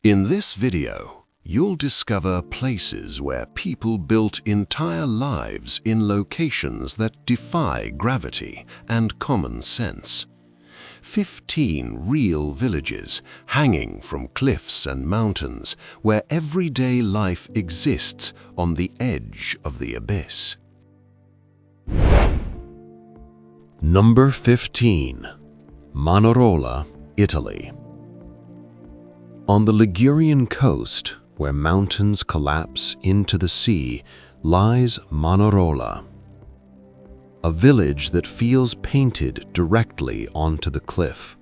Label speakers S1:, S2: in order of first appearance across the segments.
S1: In this video, you'll discover places where people built entire lives in locations that defy gravity and common sense. 15 real villages hanging from cliffs and mountains where everyday life exists on the edge of the abyss. Number 15. Manarola, Italy. On the Ligurian coast, where mountains collapse into the sea, lies Manarola, a village that feels painted directly onto the cliff.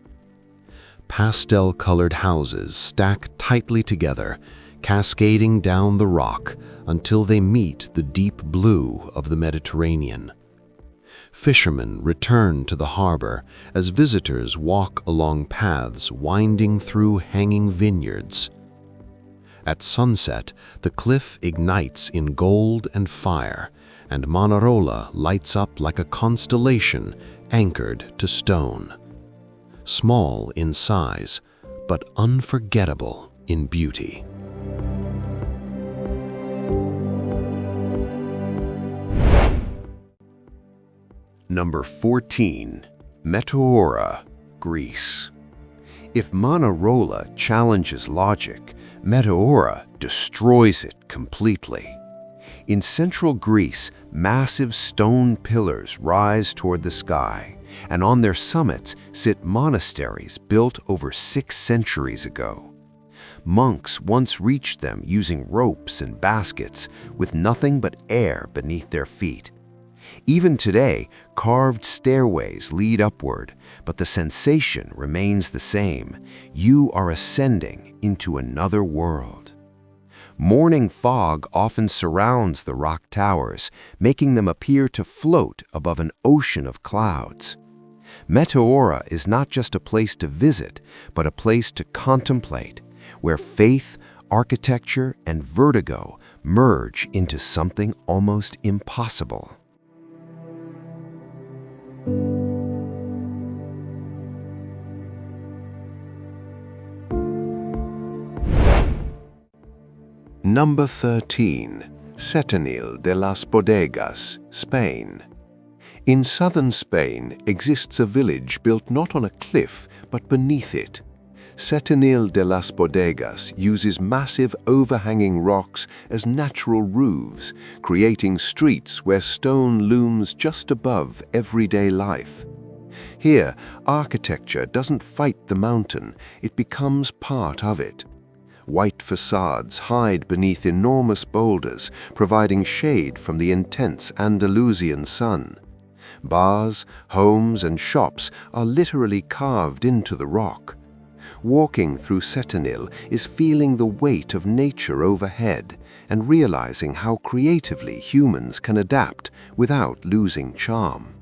S1: Pastel-colored houses stack tightly together, cascading down the rock until they meet the deep blue of the Mediterranean. Fishermen return to the harbor as visitors walk along paths winding through hanging vineyards. At sunset, the cliff ignites in gold and fire, and Manarola lights up like a constellation anchored to stone. Small in size, but unforgettable in beauty. Number 14. Metaora, Greece. If Manarola challenges logic, Metaora destroys it completely. In central Greece, massive stone pillars rise toward the sky, and on their summits sit monasteries built over 6 centuries ago. Monks once reached them using ropes and baskets, with nothing but air beneath their feet. Even today, carved stairways lead upward, but the sensation remains the same. You are ascending into another world. Morning fog often surrounds the rock towers, making them appear to float above an ocean of clouds. Metaora is not just a place to visit, but a place to contemplate, where faith, architecture, and vertigo merge into something almost impossible. Number 13. Setenil de las Bodegas, Spain. In southern Spain exists a village built not on a cliff, but beneath it. Setenil de las Bodegas uses massive overhanging rocks as natural roofs, creating streets where stone looms just above everyday life. Here, architecture doesn't fight the mountain, it becomes part of it. White facades hide beneath enormous boulders, providing shade from the intense Andalusian sun. Bars, homes, and shops are literally carved into the rock. Walking through Setenil is feeling the weight of nature overhead and realizing how creatively humans can adapt without losing charm.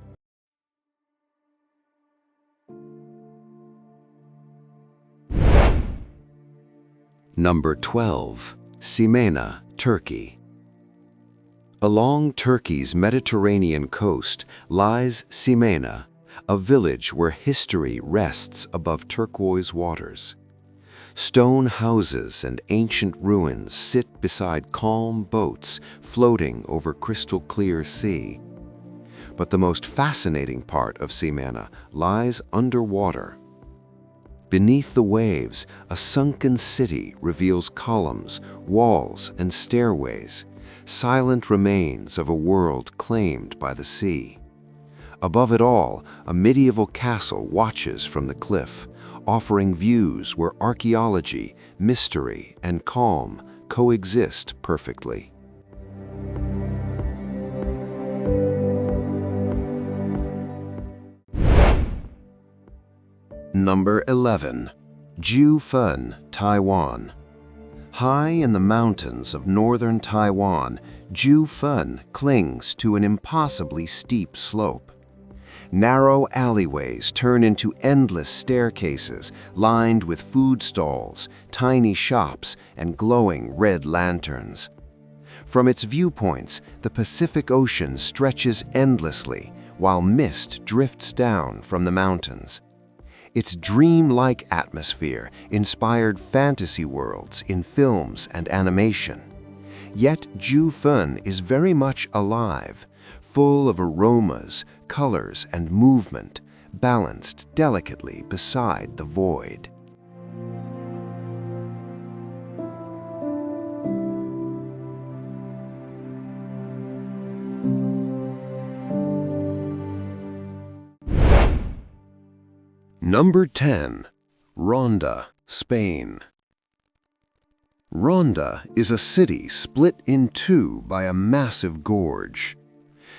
S1: Number 12. Simena, Turkey. Along Turkey's Mediterranean coast lies Simena, a village where history rests above turquoise waters. Stone houses and ancient ruins sit beside calm boats floating over crystal-clear sea. But the most fascinating part of Simena lies underwater. Beneath the waves, a sunken city reveals columns, walls, and stairways, silent remains of a world claimed by the sea. Above it all, a medieval castle watches from the cliff, offering views where archaeology, mystery, and calm coexist perfectly. Number 11. Jiufen, Taiwan. High in the mountains of northern Taiwan, Jiufen clings to an impossibly steep slope. Narrow alleyways turn into endless staircases lined with food stalls, tiny shops, and glowing red lanterns. From its viewpoints, the Pacific Ocean stretches endlessly, while mist drifts down from the mountains. Its dreamlike atmosphere inspired fantasy worlds in films and animation. Yet Jiufen is very much alive, full of aromas, colors, and movement, balanced delicately beside the void. Number 10. Ronda, Spain. Ronda is a city split in two by a massive gorge.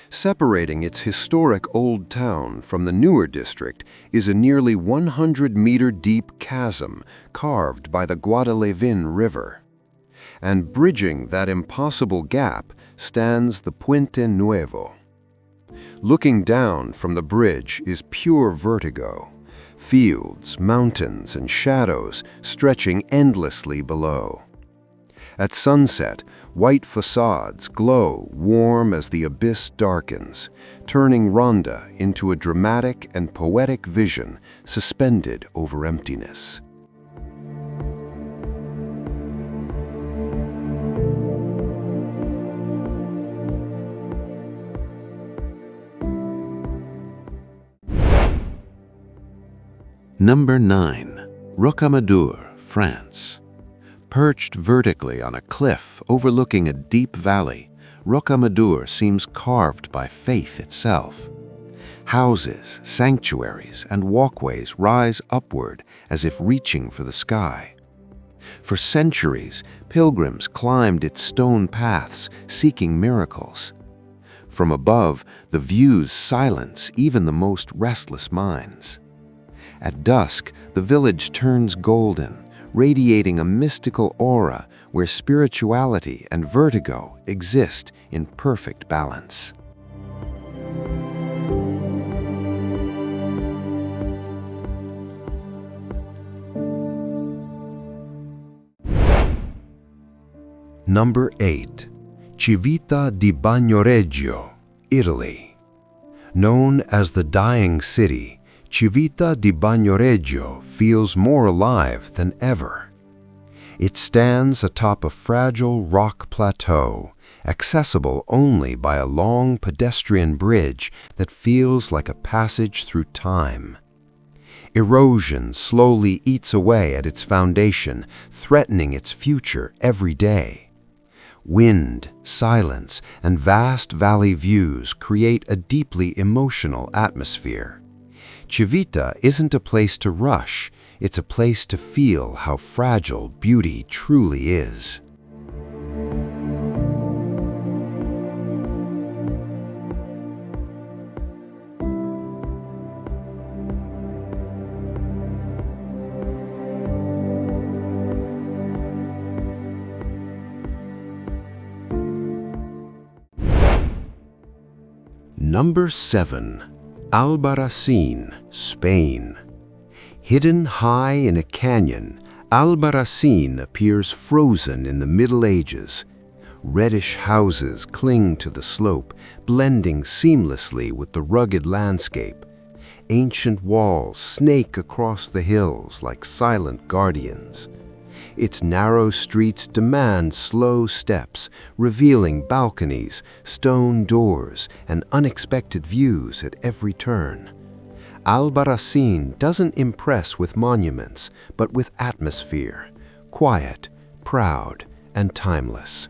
S1: Separating its historic old town from the newer district is a nearly 100-meter-deep chasm carved by the Guadalquivir River. And bridging that impossible gap stands the Puente Nuevo. Looking down from the bridge is pure vertigo. Fields, mountains, and shadows stretching endlessly below. At sunset, white facades glow warm as the abyss darkens, turning Ronda into a dramatic and poetic vision suspended over emptiness. Number 9. Rocamadour, France. Perched vertically on a cliff overlooking a deep valley, Rocamadour seems carved by faith itself. Houses, sanctuaries, and walkways rise upward as if reaching for the sky. For centuries, pilgrims climbed its stone paths seeking miracles. From above, the views silence even the most restless minds. At dusk, the village turns golden, radiating a mystical aura where spirituality and vertigo exist in perfect balance. Number 8. Civita di Bagnoregio, Italy. Known as the Dying City, Civita di Bagnoregio feels more alive than ever. It stands atop a fragile rock plateau, accessible only by a long pedestrian bridge that feels like a passage through time. Erosion slowly eats away at its foundation, threatening its future every day. Wind, silence, and vast valley views create a deeply emotional atmosphere. Civita isn't a place to rush, it's a place to feel how fragile beauty truly is. Number 7. Albarracin, Spain. Hidden high in a canyon, Albarracin appears frozen in the Middle Ages. Reddish houses cling to the slope, blending seamlessly with the rugged landscape. Ancient walls snake across the hills like silent guardians. Its narrow streets demand slow steps, revealing balconies, stone doors, and unexpected views at every turn. Albarracin doesn't impress with monuments, but with atmosphere, quiet, proud, and timeless.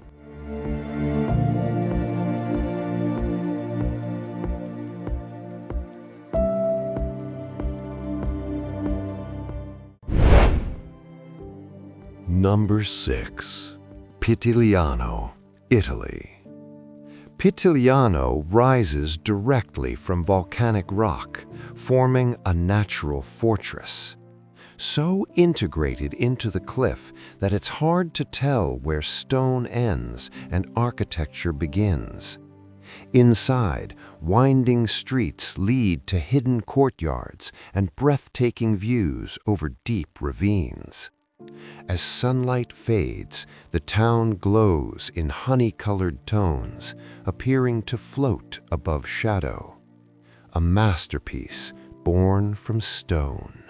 S1: Number 6. Pitigliano, Italy. Pitigliano rises directly from volcanic rock, forming a natural fortress. So integrated into the cliff that it's hard to tell where stone ends and architecture begins. Inside, winding streets lead to hidden courtyards and breathtaking views over deep ravines. As sunlight fades, the town glows in honey-colored tones, appearing to float above shadow. A masterpiece born from stone.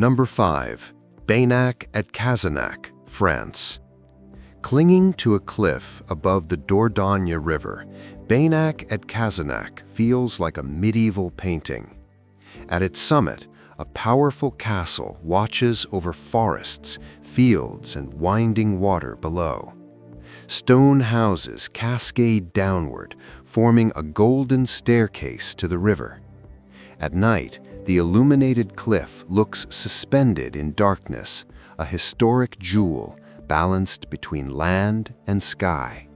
S1: Number 5. Baynac at Cazenac, France. Clinging to a cliff above the Dordogne River, Baynac at Cazenac feels like a medieval painting. At its summit, a powerful castle watches over forests, fields, and winding water below. Stone houses cascade downward, forming a golden staircase to the river. At night, the illuminated cliff looks suspended in darkness, a historic jewel balanced between land and sky.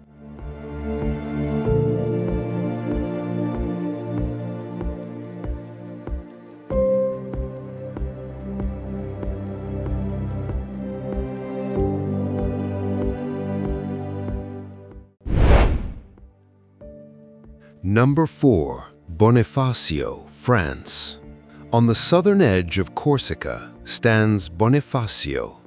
S1: Number 4. Bonifacio, France. On the southern edge of Corsica stands Bonifacio.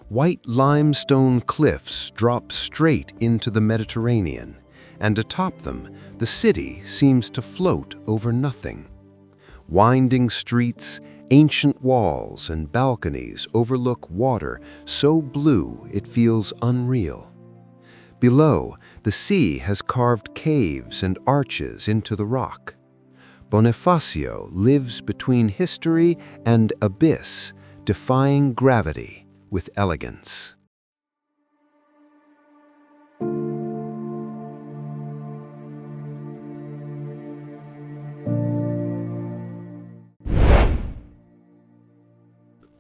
S1: White limestone cliffs drop straight into the Mediterranean, and atop them, the city seems to float over nothing. Winding streets, ancient walls, and balconies overlook water so blue it feels unreal. Below, the sea has carved caves and arches into the rock. Bonifacio lives between history and abyss, defying gravity with elegance.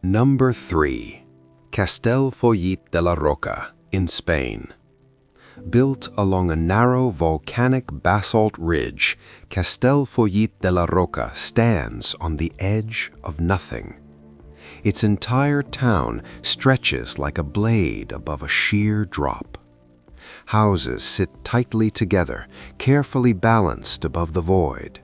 S1: Number 3. Castellfollit de la Roca in Spain. Built along a narrow volcanic basalt ridge, Castellfollit de la Roca stands on the edge of nothing. Its entire town stretches like a blade above a sheer drop. Houses sit tightly together, carefully balanced above the void.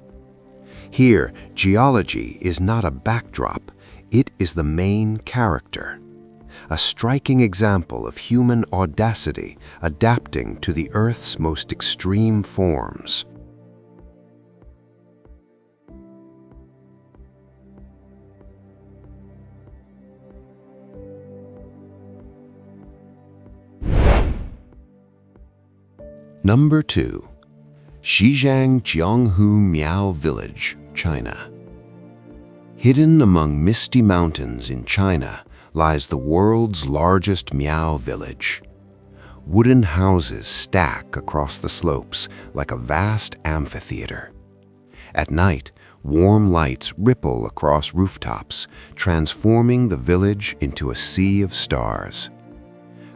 S1: Here, geology is not a backdrop, it is the main character. A striking example of human audacity adapting to the Earth's most extreme forms. Number 2. Xizang Jianghu Miao Village, China. Hidden among misty mountains in China lies the world's largest Miao village. Wooden houses stack across the slopes like a vast amphitheater. At night, warm lights ripple across rooftops, transforming the village into a sea of stars.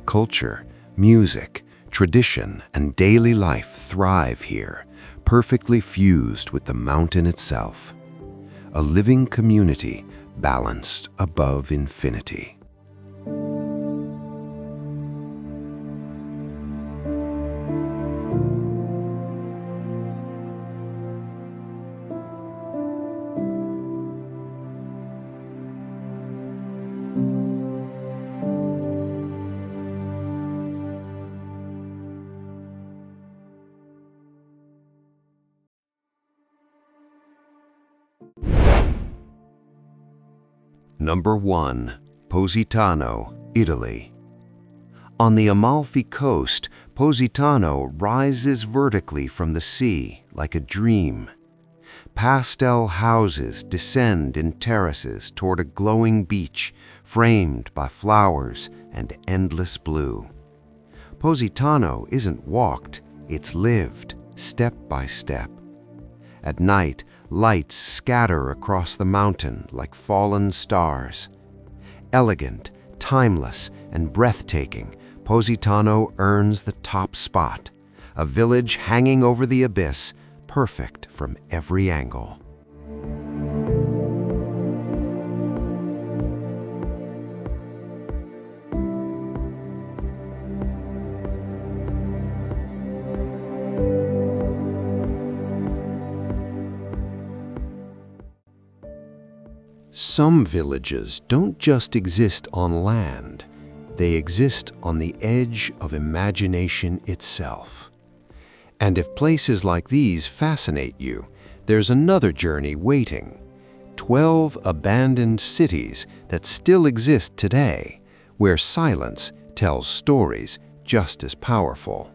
S1: Culture, music, tradition, and daily life thrive here, perfectly fused with the mountain itself. A living community balanced above infinity. Number 1. Positano, Italy. On the Amalfi Coast, Positano rises vertically from the sea like a dream. Pastel houses descend in terraces toward a glowing beach framed by flowers and endless blue. Positano isn't walked, it's lived, step by step. At night, lights scatter across the mountain like fallen stars. Elegant, timeless, and breathtaking, Positano earns the top spot, a village hanging over the abyss, perfect from every angle. Some villages don't just exist on land, they exist on the edge of imagination itself. And if places like these fascinate you, there's another journey waiting. 12 abandoned cities that still exist today, where silence tells stories just as powerful.